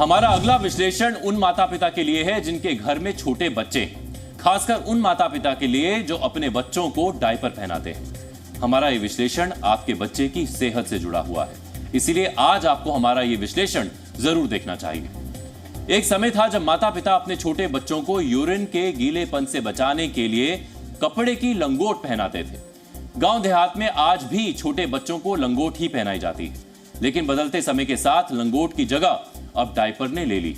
हमारा अगला विश्लेषण उन माता पिता के लिए है जिनके घर में छोटे बच्चे हैं, खासकर उन माता पिता के लिए जो अपने बच्चों को डायपर पहनाते हैं। हमारा ये विश्लेषण आपके बच्चे की सेहत से जुड़ा हुआ है, इसीलिए आज आपको हमारा ये विश्लेषण जरूर देखना चाहिए। एक समय था जब माता पिता अपने छोटे बच्चों को यूरिन के गीलेपन से बचाने के लिए कपड़े की लंगोट पहनाते थे। गांव देहात में आज भी छोटे बच्चों को लंगोट ही पहनाई जाती है, लेकिन बदलते समय के साथ लंगोट की जगह अब डायपर ने ले ली।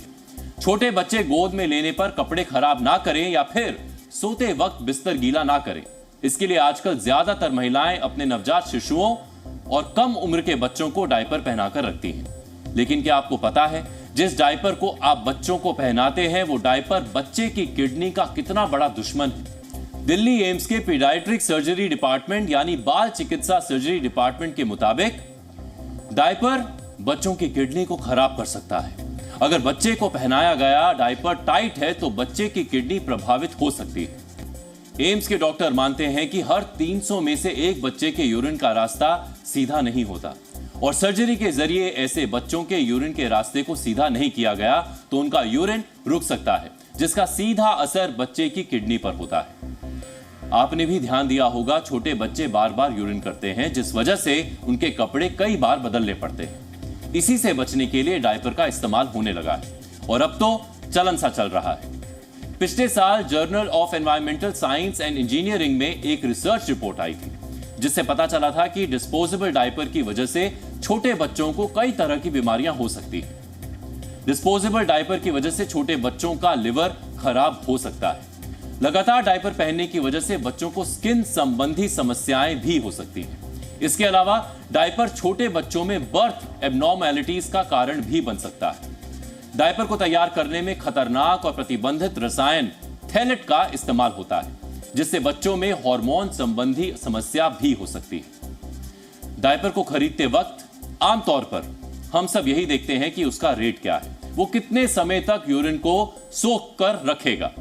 छोटे बच्चे गोद में लेने पर कपड़े खराब ना करें या फिर सोते वक्त बिस्तर गीला ना करें, इसके लिए आजकल ज्यादातर महिलाएं अपने नवजात शिशुओं और कम उम्र के बच्चों को डायपर पहनाकर रखती हैं। लेकिन क्या आपको पता है, जिस डायपर को आप बच्चों को पहनाते हैं वो डायपर बच्चे की किडनी का कितना बड़ा दुश्मन है। दिल्ली एम्स के पीडियाट्रिक सर्जरी डिपार्टमेंट यानी बाल चिकित्सा सर्जरी डिपार्टमेंट के मुताबिक डायपर बच्चों की किडनी को खराब कर सकता है। अगर बच्चे को पहनाया गया डायपर टाइट है तो बच्चे की किडनी प्रभावित हो सकती है। एम्स के डॉक्टर मानते हैं कि हर 300 में से एक बच्चे के यूरिन का रास्ता सीधा नहीं होता और सर्जरी के जरिए ऐसे बच्चों के यूरिन के रास्ते को सीधा नहीं किया गया तो उनका यूरिन रुक सकता है, जिसका सीधा असर बच्चे की किडनी पर होता है। आपने भी ध्यान दिया होगा, छोटे बच्चे बार बार यूरिन करते हैं, जिस वजह से उनके कपड़े कई बार बदलने पड़ते हैं। इसी से बचने के लिए डायपर का इस्तेमाल होने लगा है और अब तो चलन सा चल रहा है। पिछले साल journal of environmental science and engineering में एक रिसर्च रिपोर्ट आई थी, जिससे पता चला था कि डिस्पोजेबल डायपर की वजह से छोटे बच्चों को कई तरह की बीमारियां हो सकती हैं। डिस्पोजेबल डायपर की वजह से छोटे बच्चों का लिवर खराब हो सकता है। लगातार डायपर पहनने की वजह से बच्चों को स्किन संबंधी समस्याएं भी हो सकती हैं। इसके अलावा डायपर छोटे बच्चों में बर्थ एब्नॉर्मैलिटीज का कारण भी बन सकता है। डायपर को तैयार करने में खतरनाक और प्रतिबंधित रसायन थैलेट का इस्तेमाल होता है, जिससे बच्चों में हार्मोन संबंधी समस्या भी हो सकती है। डायपर को खरीदते वक्त आमतौर पर हम सब यही देखते हैं कि उसका रेट क्या है, वो कितने समय तक यूरिन को सोख कर रखेगा,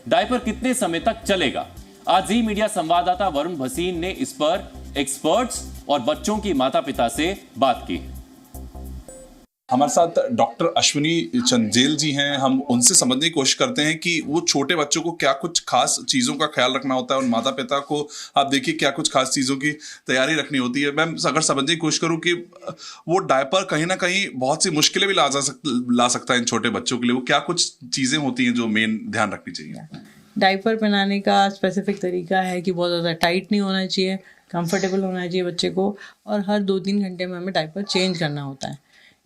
डायपर कितने समय तक चलेगा। आज जी मीडिया संवाददाता वरुण भसीन ने इस पर एक्सपर्ट्स और बच्चों की माता पिता से बात की। हमारे साथ डॉक्टर अश्विनी चंदेल जी हैं। हम उनसे समझने की कोशिश करते हैं कि वो छोटे बच्चों को क्या कुछ खास चीज़ों का ख्याल रखना होता है और माता पिता को आप देखिए क्या कुछ खास चीज़ों की तैयारी रखनी होती है। मैं अगर समझने की कोशिश करूं कि वो डायपर कहीं ना कहीं बहुत सी मुश्किलें भी ला सकता है इन छोटे बच्चों के लिए, वो क्या कुछ चीज़ें होती हैं जो मेन ध्यान रखनी चाहिए? डायपर पहनाने का स्पेसिफिक तरीका है कि बहुत ज़्यादा टाइट नहीं होना चाहिए, कंफर्टेबल होना चाहिए बच्चे को, और हर 2-3 घंटे में हमें डायपर चेंज करना होता है।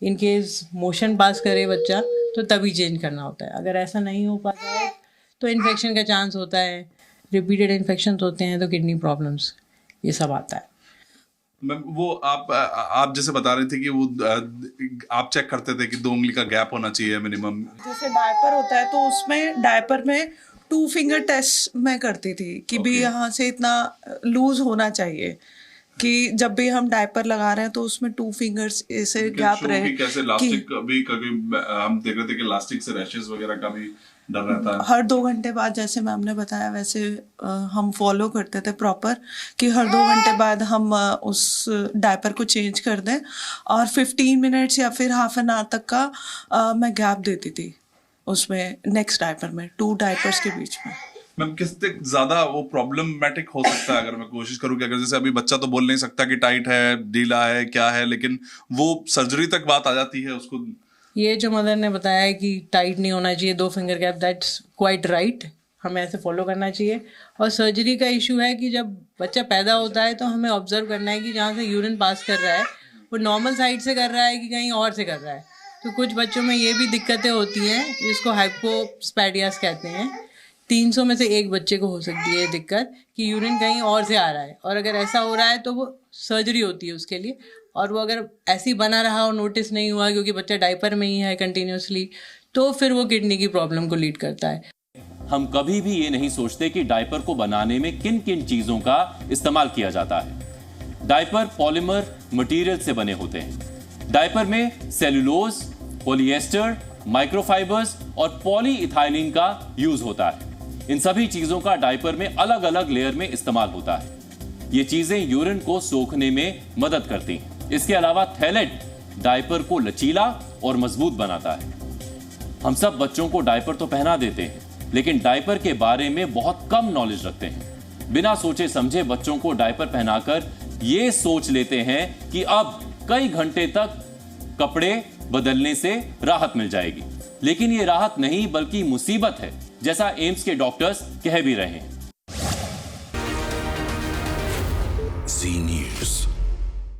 इन केस मोशन पास करे बच्चा तो तभी चेंज करना होता है। अगर ऐसा नहीं हो पाता है तो इन्फेक्शन का चांस होता है, रिपीटेड इन्फेक्शन होते हैं तो किडनी प्रॉब्लम्स ये सब आता है। मैम वो आप जैसे बता रहे थे कि वो आप चेक करते थे कि 2 उंगली का गैप होना चाहिए मिनिमम। जैसे डायपर होता है तो उसमें डायपर में 2 फिंगर टेस्ट मैं करती थी कि भी यहाँ से इतना लूज होना चाहिए कि जब भी हम डायपर लगा रहे हैं तो उसमें 2 फिंगर्स ऐसे गैप रहे। कैसे इलास्टिक भी कभी हम देख रहे थे कि इलास्टिक से रैशेस वगैरह का भी डर रहता है। हर 2 घंटे बाद जैसे मैम ने बताया वैसे हम फॉलो करते थे प्रॉपर कि हर 2 घंटे बाद हम उस डायपर को चेंज कर दें और 15 मिनट्स या फिर हाफ एन आवर तक का मैं गैप देती थी उसमें नेक्स्ट डायपर में 2 डायपर्स के बीच में। मैम किससे ज्यादा वो प्रॉब्लमेटिक हो सकता है? अगर मैं कोशिश करूं कि अगर जैसे अभी बच्चा तो बोल नहीं सकता कि टाइट है, ढीला है, क्या है, लेकिन वो सर्जरी तक बात आ जाती है उसको। ये जो मदर ने बताया है कि टाइट नहीं होना चाहिए, 2 finger gap, that's quite right, हमें ऐसे फॉलो करना चाहिए। और सर्जरी का इशू है कि जब बच्चा पैदा होता है तो हमें ऑब्जर्व करना है कि जहाँ से यूरिन पास कर रहा है वो नॉर्मल साइड से कर रहा है कि कहीं और से कर रहा है। तो कुछ बच्चों में ये भी दिक्कतें होती हैं जिसको हाइपोस्पैडियास कहते हैं। 300 में से एक बच्चे को हो सकती है दिक्कत कि यूरिन कहीं और से आ रहा है, और अगर ऐसा हो रहा है तो वो सर्जरी होती है उसके लिए। और वो अगर ऐसे ही बना रहा और नोटिस नहीं हुआ क्योंकि बच्चा डायपर में ही है कंटिन्यूसली, तो फिर वो किडनी की प्रॉब्लम को लीड करता है। हम कभी भी ये नहीं सोचते कि डायपर को बनाने में किन किन चीजों का इस्तेमाल किया जाता है। डायपर पॉलीमर मटेरियल से बने होते हैं। डायपर में सेलुलोज, पॉलिएस्टर, माइक्रोफाइबर्स और पॉलीइथाइलिन का यूज होता है। इन सभी चीजों का डायपर में अलग अलग लेयर में इस्तेमाल होता है। ये चीजें यूरिन को सोखने में मदद करती हैं। इसके अलावा थैलेट डायपर को लचीला और मजबूत बनाता है। हम सब बच्चों को डायपर तो पहना देते हैं, लेकिन डायपर के बारे में बहुत कम नॉलेज रखते हैं। बिना सोचे समझे बच्चों को डायपर पहनाकर ये सोच लेते हैं कि अब कई घंटे तक कपड़े बदलने से राहत मिल जाएगी, लेकिन ये राहत नहीं बल्कि मुसीबत है, जैसा एम्स के डॉक्टर्स कह भी रहे हैं। Zee News.